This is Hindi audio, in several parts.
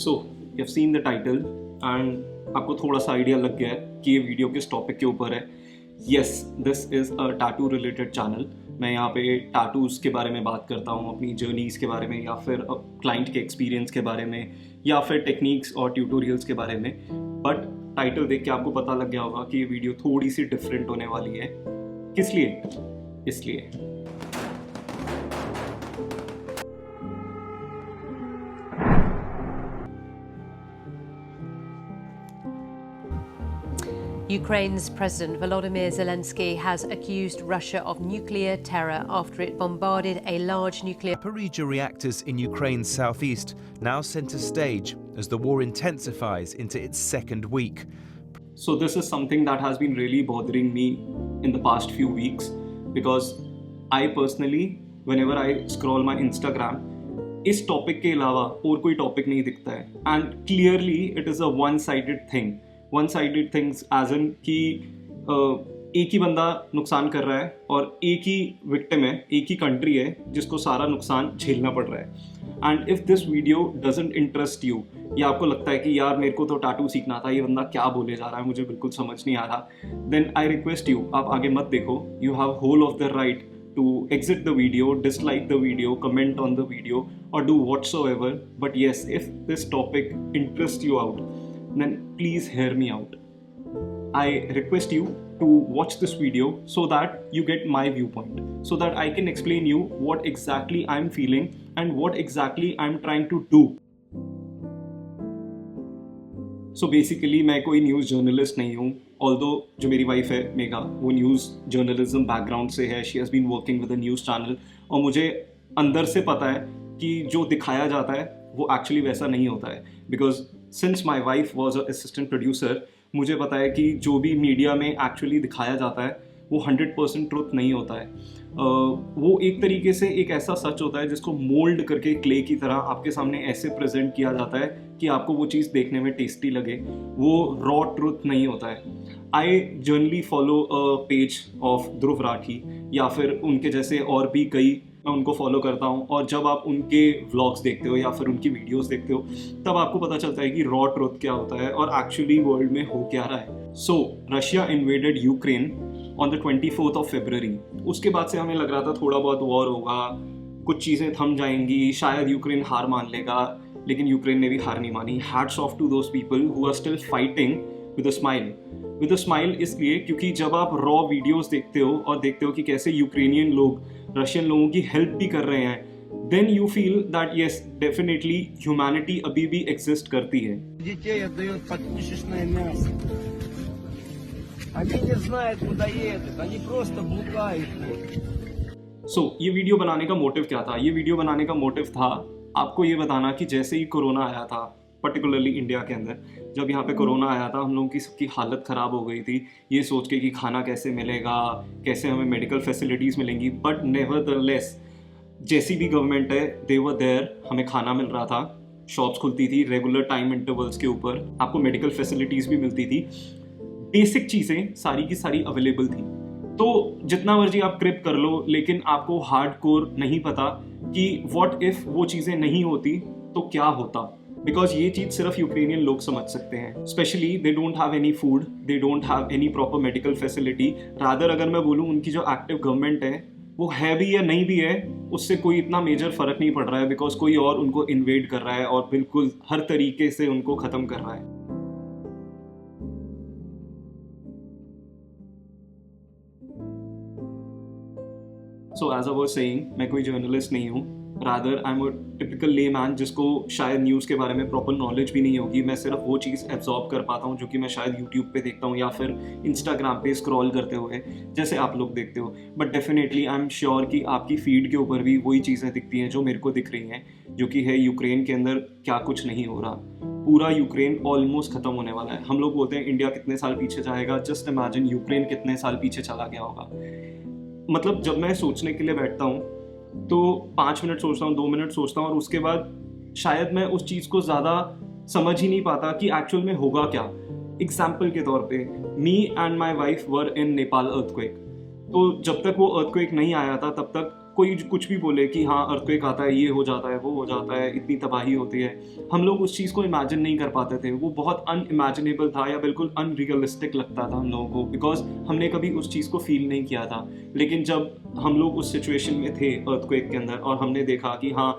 So you have seen the title and आपको थोड़ा सा आइडिया लग गया है कि ये वीडियो किस टॉपिक के ऊपर है. Yes, this is a tattoo related channel. मैं यहाँ पे टैटूज़ के बारे में बात करता हूँ, अपनी जर्नीज़ के बारे में, या फिर क्लाइंट के एक्सपीरियंस के बारे में, या फिर टेक्निक्स और ट्यूटोरियल्स के बारे में. बट टाइटल देख के आपको पता लग गया होगा कि ये वीडियो थोड़ी सी डिफरेंट होने वाली है. किस लिए? इसलिए Ukraine's President Volodymyr Zelensky has accused Russia of nuclear terror after it bombarded a large nuclear. Zaporizhzhia reactors in Ukraine's southeast now center stage as the war intensifies into its second week. So this is something that has been really bothering me in the past few weeks, because I personally, whenever I scroll my Instagram, इस टॉपिक के अलावा और कोई टॉपिक नहीं दिखता है. And clearly it is a one sided things as in कि एक ही बंदा नुकसान कर रहा है और एक ही विक्टिम है, एक ही कंट्री है जिसको सारा नुकसान झेलना पड़ रहा है. And if this video doesn't interest you, या आपको लगता है कि यार मेरे को तो टैटू सीखना था, ये बंदा क्या बोले जा रहा है, मुझे बिल्कुल समझ नहीं आ रहा, देन आई रिक्वेस्ट यू, आप आगे मत देखो. You have whole of the right to exit the video, dislike the video, comment on the video, or do whatsoever. But yes, if this topic interests you out, then please hear me out. I request you to watch this video so that you get my viewpoint, so that I can explain you what exactly I'm feeling and what exactly I'm trying to do. So basically मैं कोई न्यूज़ जर्नलिस्ट नहीं हूँ, ऑल्दो जो मेरी वाइफ है मेगा, वो न्यूज़ जर्नलिज्म बैकग्राउंड से है. She has been working with a news channel, और मुझे अंदर से पता है कि जो दिखाया जाता है वो एक्चुअली वैसा नहीं होता है. Because since my wife was a assistant producer, मुझे पता है कि जो भी मीडिया में एक्चुअली दिखाया जाता है वो 100% ट्रुथ नहीं होता है. वो एक तरीके से एक ऐसा सच होता है जिसको मोल्ड करके क्ले की तरह आपके सामने ऐसे प्रेजेंट किया जाता है कि आपको वो चीज़ देखने में टेस्टी लगे. वो रॉ ट्रुथ नहीं होता है. I generally follow a page of Dhruv Rathee, या फिर उनके जैसे और भी कई, मैं उनको फॉलो करता हूँ. और जब आप उनके व्लॉग्स देखते हो या फिर उनकी वीडियोस देखते हो, तब आपको पता चलता है कि रॉ ट्रुथ क्या होता है और एक्चुअली वर्ल्ड में हो क्या रहा है. सो Russia invaded Ukraine on the 24th of February. उसके बाद से हमें लग रहा था थोड़ा बहुत वॉर होगा, कुछ चीज़ें थम जाएंगी, शायद यूक्रेन हार मान लेगा, लेकिन यूक्रेन ने भी हार नहीं मानी. Hats off to those people who are still fighting with a smile. इसलिए क्योंकि जब आप रॉ वीडियोस देखते हो और देखते हो कि कैसे यूक्रेनियन लोग रशियन लोगों की हेल्प भी कर रहे हैं, then you feel that yes, definitely humanity अभी भी exist करती है. Детей отдает подпушечное мясо. Они не знают, куда едут, они просто блукают. So, ये वीडियो बनाने का मोटिव क्या था? ये वीडियो बनाने का मोटिव था आपको ये बताना कि जैसे ही कोरोना आया था, पर्टिकुलरली इंडिया के अंदर, जब यहाँ पे कोरोना आया था, हम लोगों की सबकी हालत ख़राब हो गई थी ये सोच के कि खाना कैसे मिलेगा, कैसे हमें मेडिकल फैसिलिटीज़ मिलेंगी. बट नेवरदलेस जैसी भी गवर्नमेंट है, दे वर देयर, हमें खाना मिल रहा था, शॉप्स खुलती थी रेगुलर टाइम इंटरवल्स के ऊपर, आपको मेडिकल फैसिलिटीज़ भी मिलती थी, बेसिक चीज़ें सारी की सारी अवेलेबल थी. तो जितना मर्जी आप क्रिप कर लो, लेकिन आपको हार्डकोर नहीं पता कि व्हाट इफ़ वो चीज़ें नहीं होती तो क्या होता. बिकॉज ये चीज़ सिर्फ यूक्रेनियन लोग समझ सकते हैं. Specially they don't have any food, they don't have any proper medical facility. Rather अगर मैं बोलूँ, उनकी जो एक्टिव गवर्नमेंट है वो है भी या नहीं भी है, उससे कोई इतना मेजर फ़र्क नहीं पड़ रहा है, बिकॉज कोई और उनको इन्वेड कर रहा है और बिल्कुल हर तरीके से उनको ख़त्म कर रहा है. So as I was saying, मैं कोई जर्नलिस्ट नहीं हूँ. Rather I am a typical layman जिसको शायद न्यूज़ के बारे में प्रॉपर नॉलेज भी नहीं होगी. मैं सिर्फ वो चीज़ एब्जॉर्ब कर पाता हूँ जो कि मैं शायद यूट्यूब पे देखता हूँ या फिर इंस्टाग्राम पे स्क्रॉल करते हुए जैसे आप लोग देखते हो. But definitely I am sure कि आपकी फीड के ऊपर भी वही चीज़ें दिखती हैं जो मेरे को दिख रही हैं, जो कि है यूक्रेन के अंदर क्या कुछ नहीं हो रहा. पूरा यूक्रेन ऑलमोस्ट ख़त्म होने वाला है. हम लोग बोलते हैं इंडिया कितने साल पीछे जाएगा, जस्ट इमेजिन यूक्रेन कितने साल पीछे चला गया होगा. मतलब जब मैं सोचने के लिए बैठता हूँ तो 5 मिनट सोचता हूँ, 2 मिनट सोचता हूँ, और उसके बाद शायद मैं उस चीज़ को ज़्यादा समझ ही नहीं पाता कि एक्चुअल में होगा क्या. एग्जाम्पल के तौर पे, me and my wife were in Nepal earthquake. तो जब तक वो अर्थक्वेक नहीं आया था तब तक कोई कुछ भी बोले कि हाँ अर्थक्वेक आता है, ये हो जाता है, वो हो जाता है, इतनी तबाही होती है, हम लोग उस चीज़ को इमेजिन नहीं कर पाते थे। वो बहुत अनइमेजिनेबल था या बिल्कुल अनरियलिस्टिक लगता था हम लोगों को, बिकॉज हमने कभी उस चीज़ को फील नहीं किया था। लेकिन जब हम लोग उस सिचुएशन में थे अर्थक्वेक के अंदर और हमने देखा कि हाँ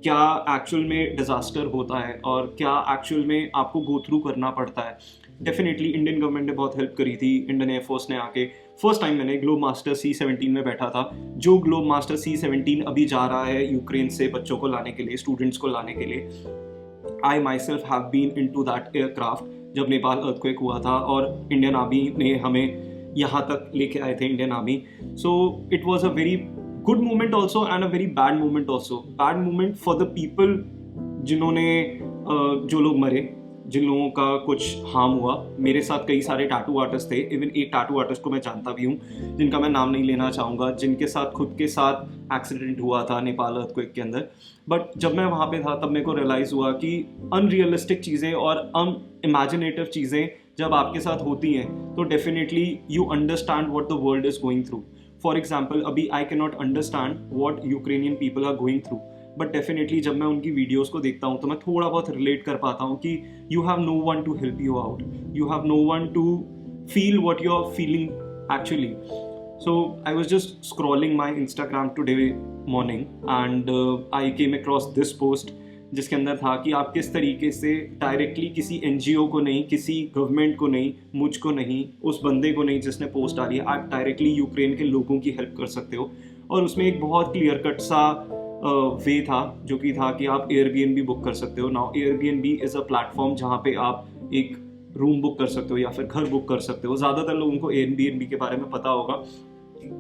क्या एक्चुअल में डिज़ास्टर होता है और क्या एक्चुअल में आपको गो थ्रू करना पड़ता है, डेफिनेटली इंडियन गवर्नमेंट ने बहुत हेल्प करी थी। इंडियन एयरफोर्स ने आके फर्स्ट टाइम मैंने ग्लोब मास्टर C-17 में बैठा था, जो ग्लोब मास्टर C-17 अभी जा रहा है यूक्रेन से बच्चों को लाने के लिए, स्टूडेंट्स को लाने के लिए। I myself have been in to that aircraft जब नेपाल अर्थक्वेक हुआ था और इंडियन आर्मी ने हमें यहाँ तक लेके आए थे, Indian army. So it was a very good moment also and a very bad moment also. Bad moment for the people जिन्होंने जो लोग मरे, जिन लोगों का कुछ हार्म हुआ। मेरे साथ कई सारे टैटू आर्टिस्ट थे, इवन एक टैटू आर्टिस्ट को मैं जानता भी हूँ, जिनका मैं नाम नहीं लेना चाहूँगा, जिनके साथ खुद के साथ एक्सीडेंट हुआ था नेपाल अर्थक्वेक के अंदर। बट जब मैं वहाँ पे था तब मेरे को रियलाइज़ हुआ कि अनरियलिस्टिक चीज़ें और अनइमेजिनेटिव चीज़ें जब आपके साथ होती हैं तो definitely you understand what the world is going through. For example, अभी I can not understand what Ukrainian people are going through, but definitely जब मैं उनकी वीडियोस को देखता हूँ तो मैं थोड़ा बहुत रिलेट कर पाता हूँ कि you have no one to help you out, you have no one to feel what you are feeling actually. So I was just scrolling my Instagram today morning and I came across this post जिसके अंदर था कि आप किस तरीके से डायरेक्टली किसी NGO को नहीं, किसी गवर्नमेंट को नहीं, मुझको नहीं, उस बंदे को नहीं जिसने पोस्ट डाली है, आप डायरेक्टली यूक्रेन के लोगों की हेल्प कर सकते हो। और उसमें एक बहुत क्लियर कट सा वे था जो कि था कि आप Airbnb बुक कर सकते हो। Now Airbnb is a platform जहाँ पे आप एक रूम बुक कर सकते हो या फिर घर बुक कर सकते हो। ज़्यादातर लोगों को Airbnb के बारे में पता होगा,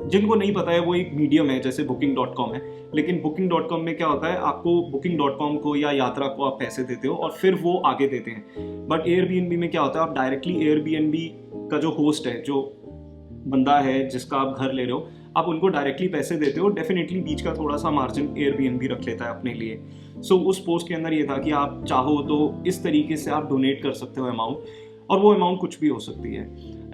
जिनको नहीं पता है वो एक मीडियम है जैसे booking.com है। लेकिन booking.com में क्या होता है, आपको booking.com को या यात्रा को आप पैसे देते हो और फिर वो आगे देते हैं। बट Airbnb में क्या होता है, आप डायरेक्टली Airbnb का जो होस्ट है, जो बंदा है जिसका आप घर ले रहे हो, आप उनको डायरेक्टली पैसे देते हो। डेफिनेटली बीच का थोड़ा सा मार्जिन Airbnb रख लेता है अपने लिए। सो उस पोस्ट के अंदर ये था कि आप चाहो तो इस तरीके से आप डोनेट कर सकते हो अमाउंट, और वो अमाउंट कुछ भी हो सकती है।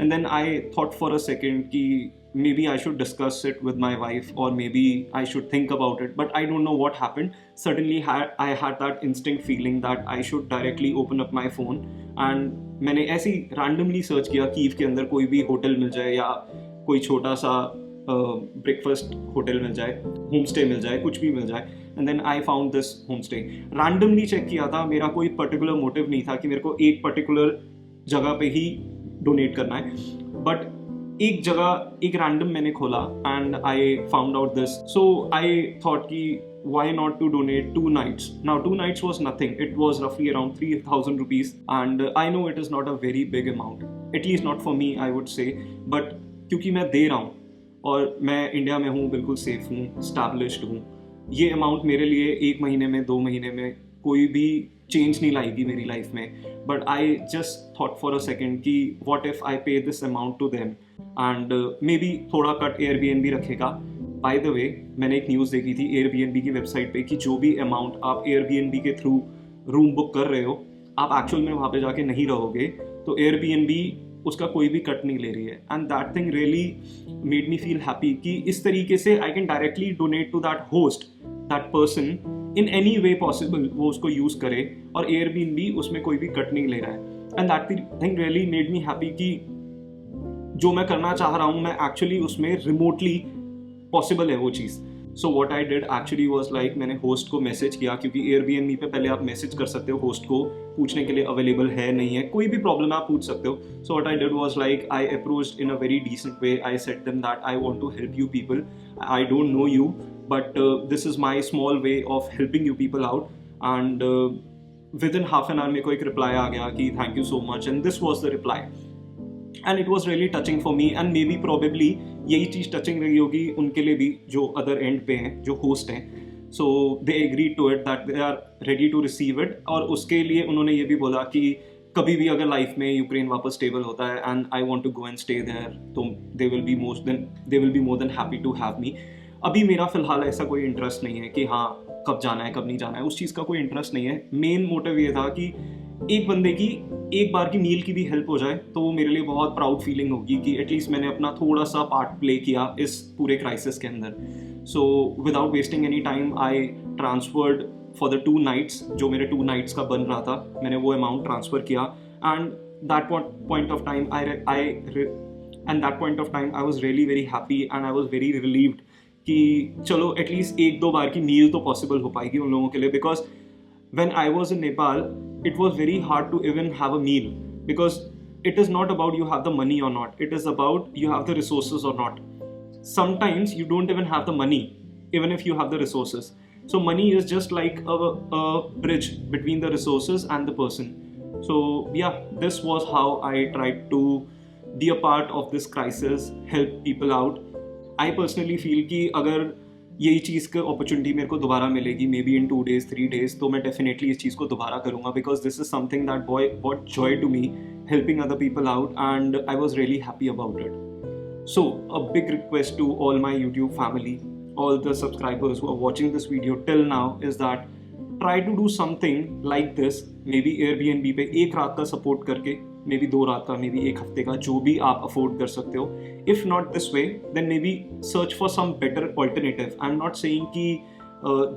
And then I thought for a second कि maybe I should discuss it with my wife or maybe I should think about it, but I don't know what happened. Suddenly I had that instinct feeling that I should directly open up my phone and मैंने ऐसे ही randomly search किया कीव के अंदर कोई भी होटल मिल जाए या कोई छोटा सा ब्रेकफास्ट होटल मिल जाए, होम स्टे मिल जाए, कुछ भी मिल जाए। And then I found this home stay. Randomly check किया था, मेरा कोई पर्टिकुलर मोटिव नहीं था कि मेरे को एक पर्टिकुलर जगह पे ही डोनेट करना है, बट एक जगह एक रैंडम मैंने खोला and I found out this. So I thought कि why not to donate 2 nights? Now 2 nights was nothing, it was roughly around 3,000 rupees, and I know it is not a very big amount, at least not for me I would say, but क्योंकि मैं दे रहा हूँ और मैं इंडिया में हूँ, बिल्कुल सेफ हूँ, स्टैब्लिश्ड हूँ, ये अमाउंट मेरे लिए 1 महीने में 2 महीने में कोई भी चेंज नहीं लाएगी मेरी लाइफ में। But I just thought for a second कि what if I pay this amount to them and maybe थोड़ा कट Airbnb रखेगा। बाय द वे, मैंने एक न्यूज़ देखी थी Airbnb की वेबसाइट पे कि जो भी अमाउंट आप Airbnb के थ्रू रूम बुक कर रहे हो, आप एक्चुअल में वहाँ पे जाके नहीं रहोगे तो Airbnb उसका कोई भी कट नहीं ले रही है। And that thing really made me feel happy कि इस तरीके से I can directly donate to that host, that person in any way possible, वो उसको यूज़ करे और Airbnb उसमें कोई भी कट नहीं ले रहा है। And that thing really made me happy कि जो मैं करना चाह रहा हूँ मैं एक्चुअली उसमें रिमोटली पॉसिबल है वो चीज़। So what I did actually was like, मैंने होस्ट को मैसेज किया, क्योंकि Airbnb पे पहले आप मैसेज कर सकते हो होस्ट को पूछने के लिए अवेलेबल है नहीं है, कोई भी प्रॉब्लम आप पूछ सकते हो। So what I did was like, I approached in a very decent way, I said them that I want to help you people, I don't know you but this is my small way of helping you people out. And within half an hour मेरे को एक रिप्लाई आ गया कि thank you so much, and this was the reply and it was really touching for me. And may be probably यही चीज़ टचिंग रही होगी उनके लिए भी जो अदर एंड पे हैं, जो होस्ट हैं। So they agree to it that they are ready to receive it, और उसके लिए उन्होंने ये भी बोला कि कभी भी अगर लाइफ में यूक्रेन वापस स्टेबल होता है and I want to go and stay there, तो they will be more than happy to have me. अभी मेरा फिलहाल ऐसा कोई इंटरेस्ट नहीं है कि हाँ कब जाना है कब नहीं जाना है, उस चीज़ का कोई इंटरेस्ट नहीं है। मेन मोटिव ये था कि एक बंदे की एक बार की मील की भी हेल्प हो जाए तो वो मेरे लिए बहुत प्राउड फीलिंग होगी कि एटलीस्ट मैंने अपना थोड़ा सा पार्ट प्ले किया इस पूरे क्राइसिस के अंदर। So without wasting any time, I transferred for the 2 nights, जो मेरे 2 nights का बन रहा था, मैंने वो amount transfer किया. And that point of time, I was really very happy and I was very relieved कि चलो एटलीस्ट 1-2 बार की मील तो पॉसिबल हो पाएगी उन लोगों के लिए. Because when I was in Nepal, it was very hard to even have a meal, because it is not about you have the money or not, it is about you have the resources or not. Sometimes you don't even have the money, even if you have the resources. So money is just like a bridge between the resources and the person. So yeah, this was how I tried to be a part of this crisis, help people out. I personally feel कि अगर यही चीज़ का अपॉर्चुनिटी मेरे को दोबारा मिलेगी, may be in 2 days 3 days, तो मैं डेफिनेटली इस चीज़ को दोबारा करूँगा, because this is something that brought joy to me, helping other people out, and I was really happy about it. So a big request to all my YouTube family, all the subscribers who are watching this video till now, is that try to do something like this, maybe Airbnb पे 1 रात का सपोर्ट करके, मे बी 2 रात का, मे बी 1 हफ्ते का, जो भी आप अफोर्ड कर सकते हो. If not this way, then maybe search for some better alternative. I am not saying कि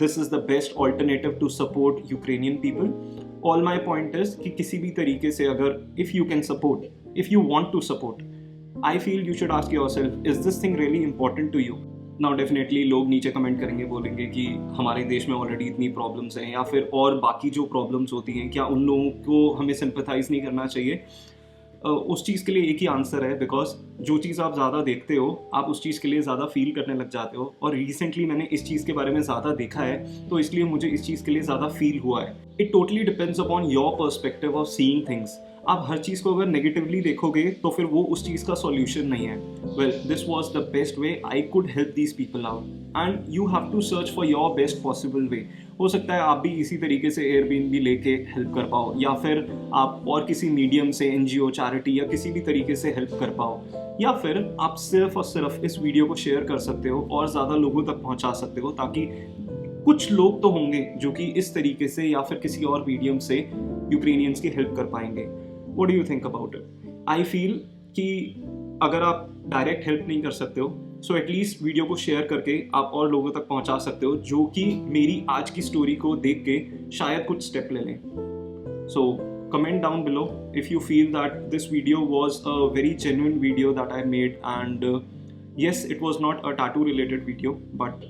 this is the best alternative to support Ukrainian people. All my point is कि किसी भी तरीके से अगर if you can support, if you want to support, I feel you should ask yourself, is this thing really important to you? Now definitely लोग नीचे कमेंट करेंगे, बोलेंगे कि हमारे देश में ऑलरेडी इतनी प्रॉब्लम्स हैं, या फिर और बाकी जो प्रॉब्लम्स होती हैं, क्या उन लोगों को हमें सिंपैथाइज नहीं करना चाहिए? उस चीज़ के लिए एक ही आंसर है, बिकॉज जो चीज़ आप ज़्यादा देखते हो, आप उस चीज़ के लिए ज़्यादा फील करने लग जाते हो. और रिसेंटली मैंने इस चीज़ के बारे में ज़्यादा देखा है, तो इसलिए मुझे इस चीज़ के लिए ज़्यादा फील हुआ है. It totally depends upon your perspective of seeing things. आप हर चीज़ को अगर नेगेटिवली देखोगे तो फिर वो उस चीज़ का सॉल्यूशन नहीं है. Well, this was the best way I could help these people out, and you have to search for your best possible way. हो सकता है आप भी इसी तरीके से एयरबीएनबी लेके हेल्प कर पाओ, या फिर आप और किसी मीडियम से, एनजीओ, चैरिटी या किसी भी तरीके से हेल्प कर पाओ, या फिर आप सिर्फ और सिर्फ इस वीडियो को शेयर कर सकते हो और ज़्यादा लोगों तक पहुंचा सकते हो, ताकि कुछ लोग तो होंगे जो कि इस तरीके से या फिर किसी और मीडियम से यूक्रेनियंस की हेल्प कर पाएंगे. What do you think about it? I feel कि अगर आप डायरेक्ट हेल्प नहीं कर सकते हो, सो एटलीस्ट वीडियो को शेयर करके आप और लोगों तक पहुंचा सकते हो, जो कि मेरी आज की स्टोरी को देख के शायद कुछ स्टेप ले लें. So comment down below if you feel that this video was a very genuine video that I made, and yes, it was not a tattoo related video, but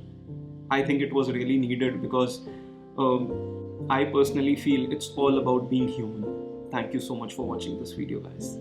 I think it was really needed, because I personally feel it's all about being human. Thank you so much for watching this video, guys.